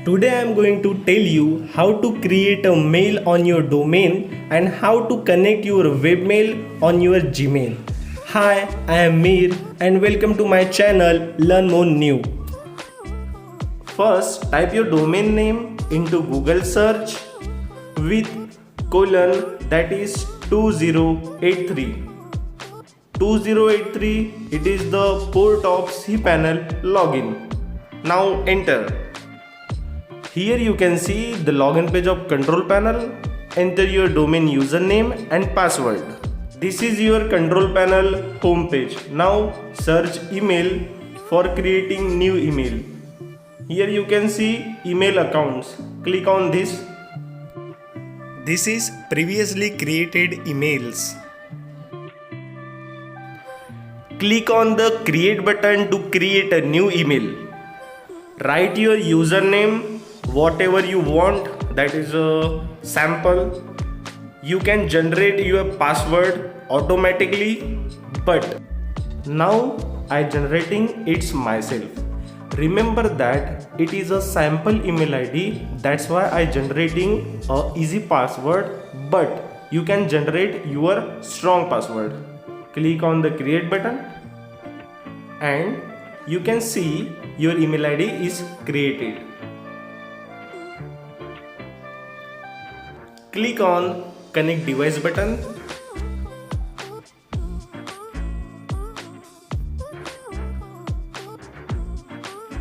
Today I am going to tell you how to create a mail on your domain and how to connect your webmail on your Gmail. Hi, I am Mir and welcome to my channel Learn More New. First, type your domain name into Google search with colon, that is 2083. 2083, it is the port of cPanel login. Now enter. Here you can see the login page of control panel. Enter your domain username and password. This is your control panel home page. Now search email for creating new email. Here you can see email accounts. Click on this. This is previously created emails. Click on the create button to create a new email. Write your username, whatever you want, that is a sample. You can generate your password automatically, but now I generating it myself. Remember that it is a sample email ID, that's why I generating a easy password, but you can generate your strong password. Click on the create button and you can see your email ID is created. Click on connect device button.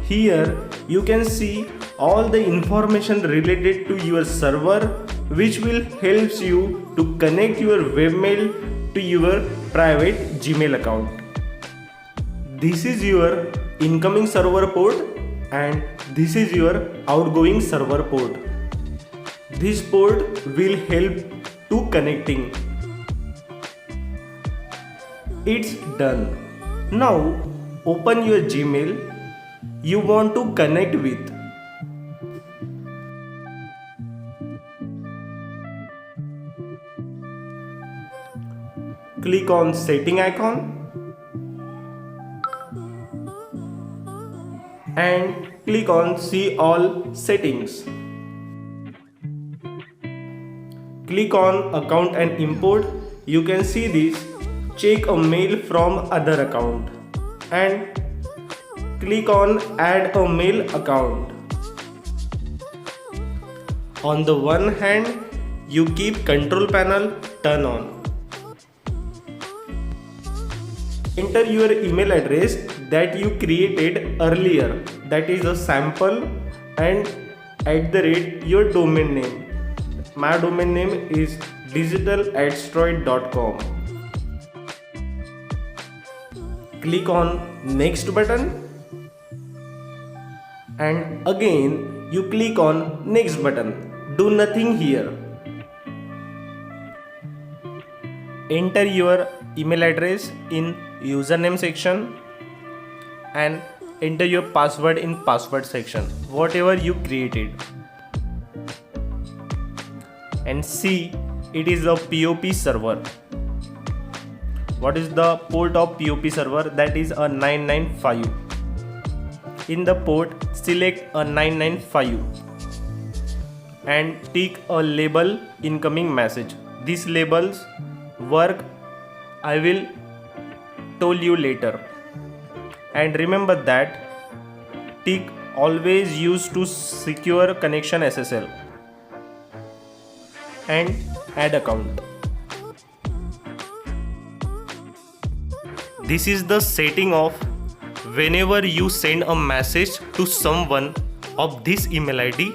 Here you can see all the information related to your server, which will help you to connect your webmail to your private Gmail account. This is your incoming server port and this is your outgoing server port. This port will help to connecting. It's done. Now open your Gmail you want to connect with. Click on setting icon and click on see all settings. Click on account and import. You can see this, check a mail from other account and click on add a mail account. On the one hand, you keep control panel turn on. Enter your email address that you created earlier, that is a sample, and @ your domain name. My domain name is digitalasteroid.com. Click on next button and again you click on next button. Do nothing here. Enter your email address in username section and enter your password in password section, whatever you created. And see, it is a POP server. What is the port of POP server? That is a 995. In the port, select a 995 and tick a label incoming message. These labels work, I will tell you later. And remember that tick always used to secure connection SSL and add account. This is the setting of whenever you send a message to someone of this email ID,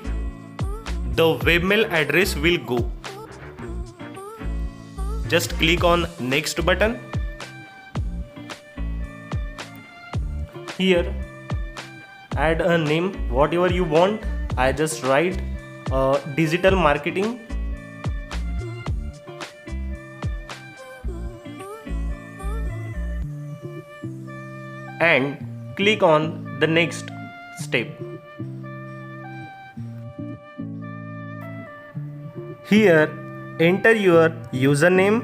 the webmail address will go. Just click on next button. Here add a name whatever you want. I just write digital marketing. And click on the next step. Here enter your username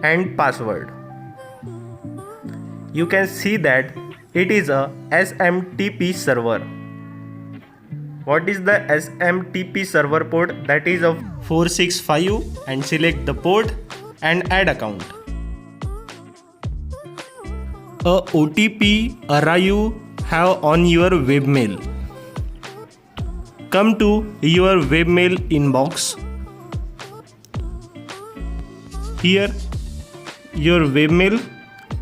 and password. You can see that it is a SMTP server. what is the SMTP server port, that is of 465, and select the port and add account. A OTP arrive have on your webmail. Come to your webmail inbox. Here your webmail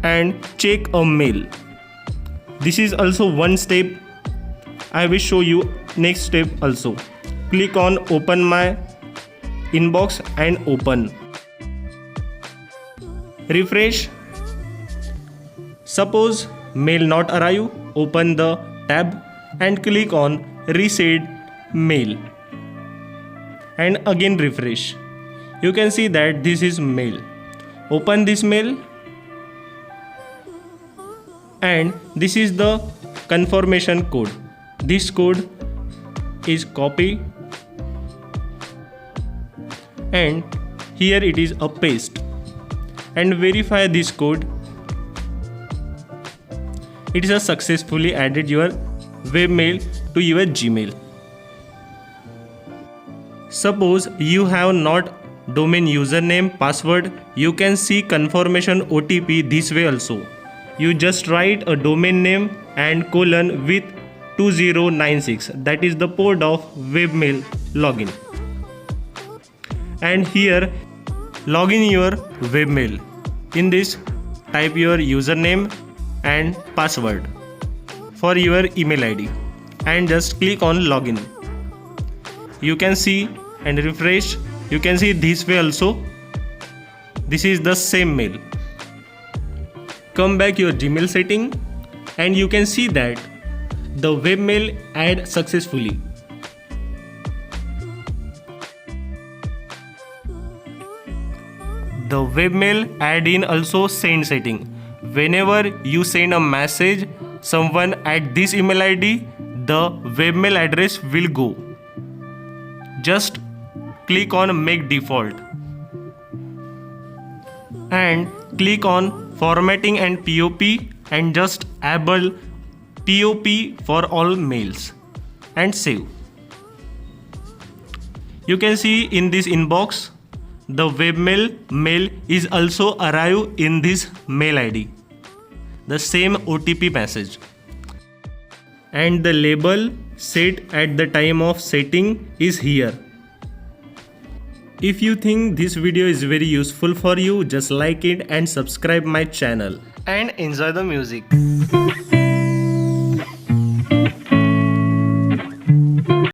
and check a mail. This is also one step. I will show you next step also. Click on open my inbox and open. Refresh. Suppose mail not arrive, open the tab and click on reset mail and again refresh. You can see that this is mail. Open this mail and this is the confirmation code. This code is copy and here it is a paste, and verify this code. It is a successfully added your webmail to your Gmail. Suppose you have not domain username, password, you can see confirmation OTP this way also. You just write a domain name and colon with 2096, that is the port of webmail login. And here login your webmail. In this type your username and password for your email ID and just click on login. You can see and refresh. You can see this way also. This is the same mail. Come back your Gmail setting and you can see that the webmail add successfully. The webmail add in also send setting. Whenever you send a message someone at this email ID, the webmail address will go. Just click on make default and click on formatting and POP and just enable POP for all mails and save. You can see in this inbox the webmail mail is also arrive in this mail ID, the same OTP message, and the label set at the time of setting is here. If you think this video is very useful for you, just like it and subscribe my channel and enjoy the music.